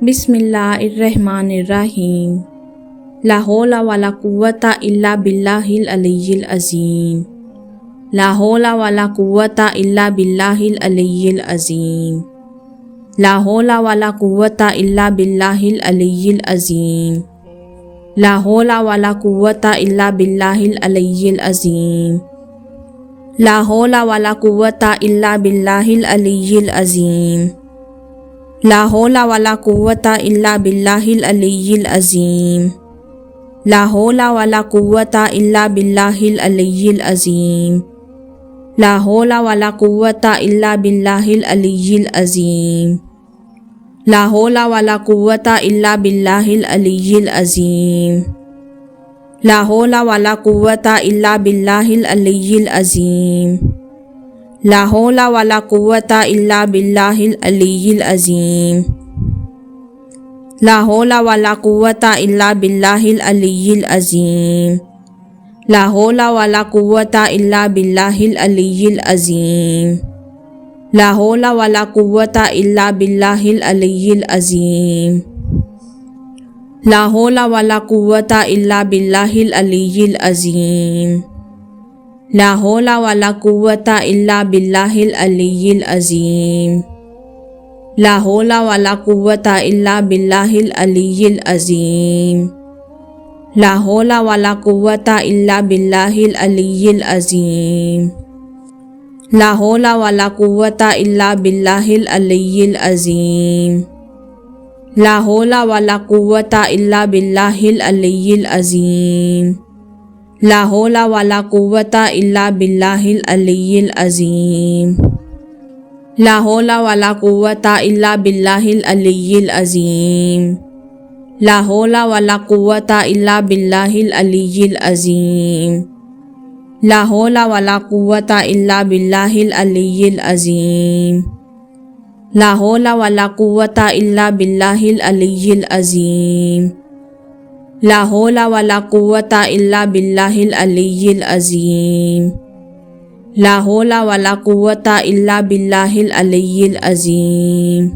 बिस्मिल्लाहिर्रहमानिर्रहीम। ला हौला वला कुव्वता इल्ला बिल्लाहिल अलिय्यिल अज़ीम। ला हौला वला कुव्वता इल्ला बिल्लाहिल अलिय्यिल अज़ीम। ला हौला वला कुव्वता इल्ला बिल्लाहिल अलिय्यिल अज़ीम। ला हौला वला कुव्वता इल्ला बिल्लाहिल अलिय्यिल अज़ीम। ला हौला वला कुव्वता इल्ला बिल्लाहिल अलिय्यिल अज़ीम। ला हौला वला कुव्वता इल्ला बिल्लाहिल अलिय्यिल अज़ीम। ला हौला वला कुव्वता इल्ला बिल्लाहिल अलिय्यिल अज़ीम। ला हौला वला कुव्वता इल्ला बिल्लाहिल अलिय्यिल अज़ीम। ला हौला वला कुव्वता इल्ला बिल्लाहिल अलिय्यिल अज़ीम। ला हौला वला कुव्वता इल्ला बिल्लाहिल अलिय्यिल अज़ीम। ला हौला वला कुव्वता इल्ला बिल्लाहिल अलिय्यिल अज़ीम। ला हौला वला कुव्वता इल्ला बिल्लाहिल अलिय्यिल अज़ीम। ला हौला वला कुव्वता इल्ला बिल्लाहिल अलिय्यिल अज़ीम। ला हौला वला कुव्वता इल्ला बिल्लाहिल अलिय्यिल अज़ीम। ला हौला वला कुव्वता इल्ला बिल्लाहिल अलिय्यिल अज़ीम। ला हौला वला कुव्वता इल्ला बिल्लाहिल अलिय्यिल अज़ीम। ला हौला वला कुव्वता इल्ला बिल्लाहिल अलिय्यिल अज़ीम। ला हौला वला कुव्वता इल्ला बिल्लाहिल अलिय्यिल अज़ीम। ला हौला वला कुव्वता इल्ला बिल्लाहिल अलिय्यिल अज़ीम। ला हौला वला कुव्वता इल्ला बिल्लाहिल अलिय्यिल अज़ीम। ला हौला वला कुव्वता इल्ला बिल्लाहिल अलिय्यिल अज़ीम। ला हौला वला कुव्वता इल्ला बिल्लाहिल अलिय्यिल अज़ीम। ला हौला वला कुव्वता इल्ला बिल्लाहिल अलिय्यिल अज़ीम। ला हौला वला कुव्वता इल्ला बिल्लाहिल अलिय्यिल अज़ीम। ला हौला वला कुव्वता इल्ला बिल्लाहिल अलिय्यिल अज़ीम। ला हौला वला कुव्वता इल्ला बिल्लाहिल अलिय्यिल अज़ीम। ला हौला वला कुव्वता इल्ला बिल्लाहिल अलिय्यिल अज़ीम। ला हौला वला कुव्वता इल्ला बिल्लाहिल अलिय्यिल अज़ीम। ला हौला वला कुव्वता इल्ला बिल्लाहिल अलिय्यिल अज़ीम।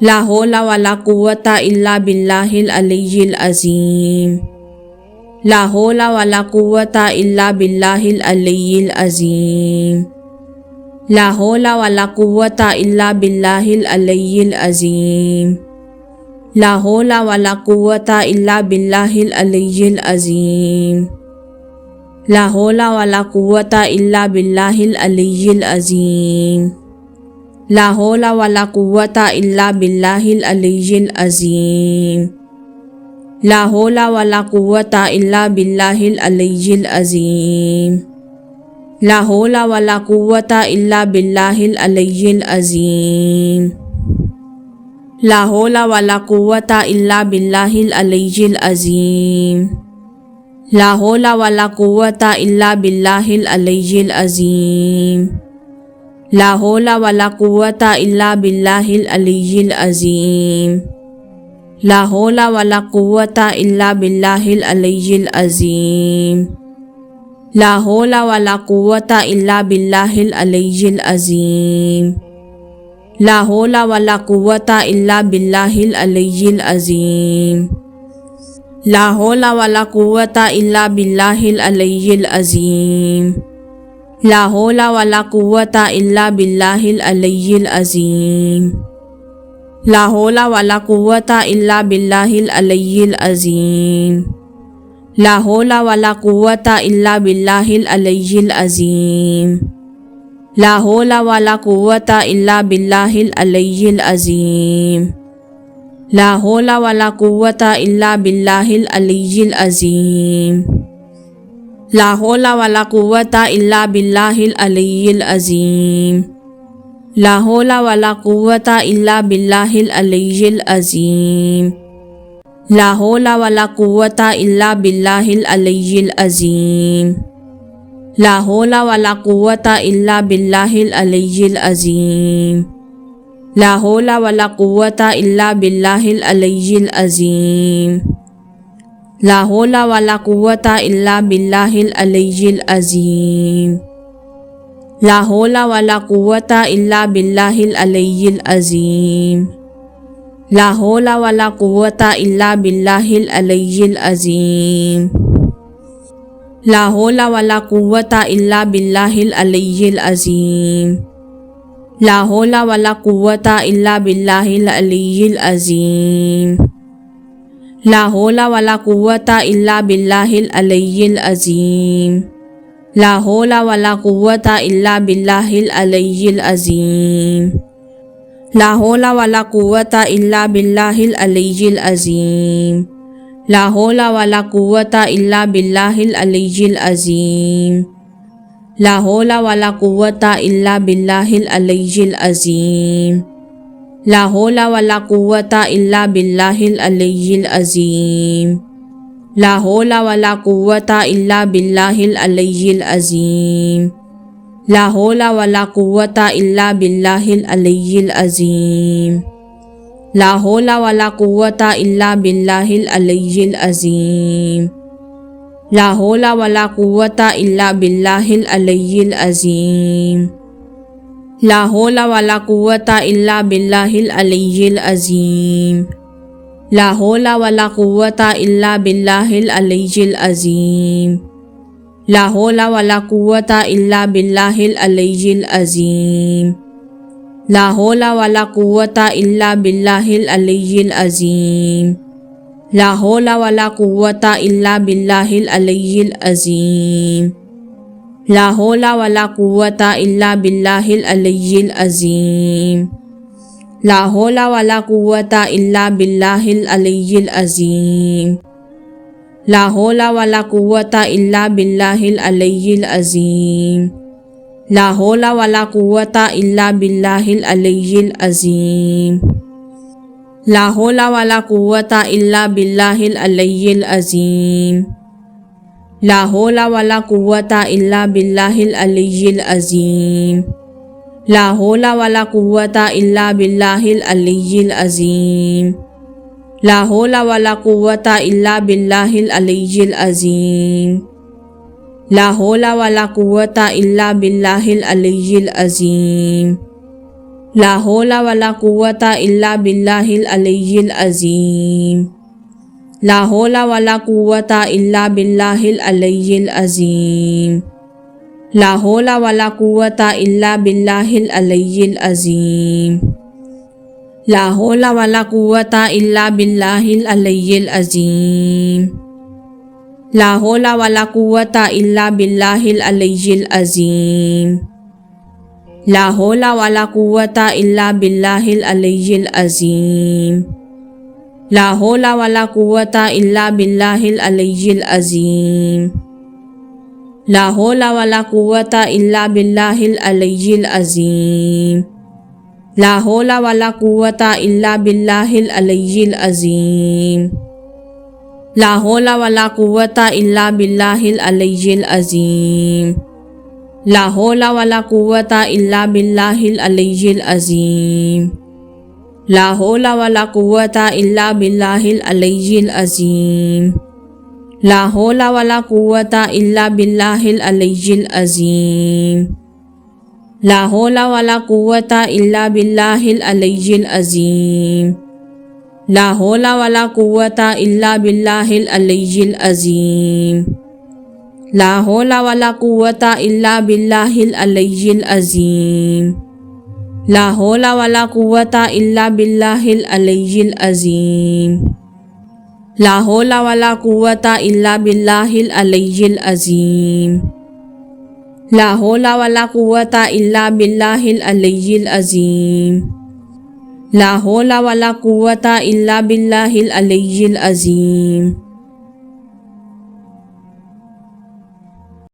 ला हौला वला कुव्वता इल्ला बिल्लाहिल अलिय्यिल अज़ीम। ला हौला वला कुव्वता इल्ला बिल्लाहिल अलिय्यिल अज़ीम। ला हौला वला कुव्वता इल्ला बिल्लाहिल अलिय्यिल अज़ीम। ला हौला वला कुव्वता इल्ला बिल्लाहिल अलिय्यिल अज़ीम। ला हौला वला कुव्वता इल्ला बिल्लाहिल अलिय्यिल अज़ीम। ला हौला वला कुव्वता इल्ला बिल्लाहिल अलिय्यिल अज़ीम। ला हौला वला कुव्वता इल्ला बिल्लाहिल अलिय्यिल अज़ीम। ला हौला वला कुव्वता इल्ला बिल्लाहिल अलिय्यिल अज़ीम। ला हौला वला कुव्वता इल्ला बिल्लाहिल अलिय्यिल अज़ीम। ला हौला वला कुव्वता इल्ला बिल्लाहिल अलिय्यिल अज़ीम। ला हौला वला कुव्वता इल्ला बिल्लाहिल अलिय्यिल अज़ीम। ला हौला वला कुव्वता इल्ला बिल्लाहिल अलिय्यिल अज़ीम। ला हौला वला कुव्वता इल्ला बिल्लाहिल अलिय्यिल अज़ीम। ला हौला वला कुव्वता इल्ला बिल्लाहिल अलिय्यिल अज़ीम। ला हौला वला कुव्वता इल्ला बिल्लाहिल अलिय्यिल अज़ीम। ला हौला वला कुव्वता इल्ला बिल्लाहिल अलिय्यिल अज़ीम। ला हौला वला कुव्वता इल्ला बिल्लाहिल अलिय्यिल अज़ीम। ला हौला वला कुव्वता इल्ला बिल्लाहिल अलिय्यिल अज़ीम। ला हौला वला कुव्वता इल्ला बिल्लाहिल अलिय्यिल अज़ीम। ला हौला वला कुव्वता इल्ला बिल्लाहिल अलिय्यिल अज़ीम। ला हौला वला कुव्वता इल्ला बिल्लाहिल अलिय्यिल अज़ीम। ला हौला वला कुव्वता इल्ला बिल्लाहिल अलिय्यिल अज़ीम। ला हौला वला कुव्वता इल्ला बिल्लाहिल अलिय्यिल अज़ीम। ला हौला वला कुव्वता इल्ला बिल्लाहिल अलिय्यिल अज़ीम। ला हौला वला कुव्वता इल्ला बिल्लाहिल अलिय्यिल अज़ीम। ला हौला वला कुव्वता इल्ला बिल्लाहिल अलिय्यिल अज़ीम। ला हौला वला कुव्वता इल्ला बिल्लाहिल अलिय्यिल अज़ीम। ला हौला वला कुव्वता इल्ला बिल्लाहिल अलिय्यिल अज़ीम। ला हौला वला कुव्वता इल्ला बिल्लाहिल अलिय्यिल अज़ीम। ला हौला वला कुव्वता इल्ला बिल्लाहिल अलिय्यिल अज़ीम। ला हौला वला कुव्वता इल्ला बिल्लाहिल अलिय्यिल अज़ीम। ला हौला वला कुव्वता इल्ला बिल्लाहिल अलिय्यिल अज़ीम। ला हौला वला कुव्वता इल्ला बिल्लाहिल अलिय्यिल अज़ीम। ला हौला वला कुव्वता इल्ला बिल्लाहिल अलिय्यिल अज़ीम। ला हौला वला कुव्वता इल्ला बिल्लाहिल अलिय्यिल अज़ीम। ला हौला वला कुव्वता इल्ला बिल्लाहिल अलिय्यिल अज़ीम। ला हौला वला कुव्वता इल्ला बिल्लाहिल अलिय्यिल अज़ीम। ला हौला वला कुव्वता इल्ला बिल्लाहिल अलिय्यिल अज़ीम। ला हौला वला कुव्वता इल्ला बिल्लाहिल अलिय्यिल अज़ीम। ला हौला वला कुव्वता इल्ला बिल्लाहिल अलिय्यिल अज़ीम। ला हौला वला कुव्वता इल्ला बिल्लाहिल अलिय्यिल अज़ीम। ला हौला वला कुव्वता इल्ला बिल्लाहिल अलिय्यिल अज़ीम। ला हौला वला कुव्वता इल्ला बिल्लाहिल अलिय्यिल अज़ीम। ला हौला वला कुव्वता इल्ला बिल्लाहिल अलिय्यिल अज़ीम। ला हौला वला कुव्वता इल्ला बिल्लाहिल अलिय्यिल अज़ीम। ला हौला वला कुव्वता इल्ला बिल्लाहिल अलिय्यिल अज़ीम। ला हौला वला कुव्वता इल्ला बिल्लाहिल अलिय्यिल अज़ीम। ला हौला वला कुव्वता इल्ला बिल्लाहिल अलिय्यिल अज़ीम। ला हौला वला कुव्वता इल्ला बिल्लाहिल अलिय्यिल अज़ीम। ला हौला वला कुव्वता इल्ला बिल्लाहिल अलिय्यिल अज़ीम। ला हौला वला कुव्वता इल्ला बिल्लाहिल अलिय्यिल अज़ीम। ला हौला वला कुव्वता इल्ला बिल्लाहिल अलिय्यिल अज़ीम। ला हौला वला कुव्वता इल्ला बिल्लाहिल अलिय्यिल अज़ीम। ला हौला वला कुव्वता इल्ला बिल्लाहिल अलिय्यिल अज़ीम। ला हौला वला कुव्वता इल्ला बिल्लाहिल अलिय्यिल अज़ीम। ला हौला वला कुव्वता इल्ला बिल्लाहिल अलिय्यिल अज़ीम। ला हौला वला कुव्वता इल्ला बिल्लाहिल अलिय्यिल अज़ीम। ला हौला वला कुव्वता इल्ला बिल्लाहिल अलिय्यिल अज़ीम। ला हौला वला कुव्वता इल्ला बिल्लाहिल अलिय्यिल अज़ीम। ला हौला वला कुव्वता इल्ला बिल्लाहिल अलिय्यिल अज़ीम। ला हौला वला कुव्वता इल्ला बिल्लाहिल अलिय्यिल अज़ीम। ला हौला वला कुव्वता इल्ला बिल्लाहिल अलिय्यिल अज़ीम। ला हौला वला कुव्वता इल्ला बिल्लाहिल अलिय्यिल अज़ीम। ला हौला वला कुव्वता इल्ला बिल्लाहिल अलिय्यिल अज़ीम। ला हौला वला कुव्वता इल्ला बिल्लाहिल अलिय्यिल अज़ीम। ला हौला वला कुव्वता इल्ला बिल्लाहिल अलिय्यिल अज़ीम। ला हौला वला कुव्वता इल्ला बिल्लाहिल अलिय्यिल अज़ीम। ला हौला वला कुव्वता इल्ला बिल्लाहिल अलिय्यिल अज़ीम। ला हौला वला कुव्वता इल्ला बिल्लाहिल अलिय्यिल अज़ीम। ला हौला वला कुव्वता इल्ला बिल्लाहिल अलिय्यिल अज़ीम। ला हौला वला कुव्वता इल्ला बिल्लाहिल अलिय्यिल अज़ीम। ला हौला वला कुव्वता इल्ला बिल्लाहिल अलिय्यिल अज़ीम।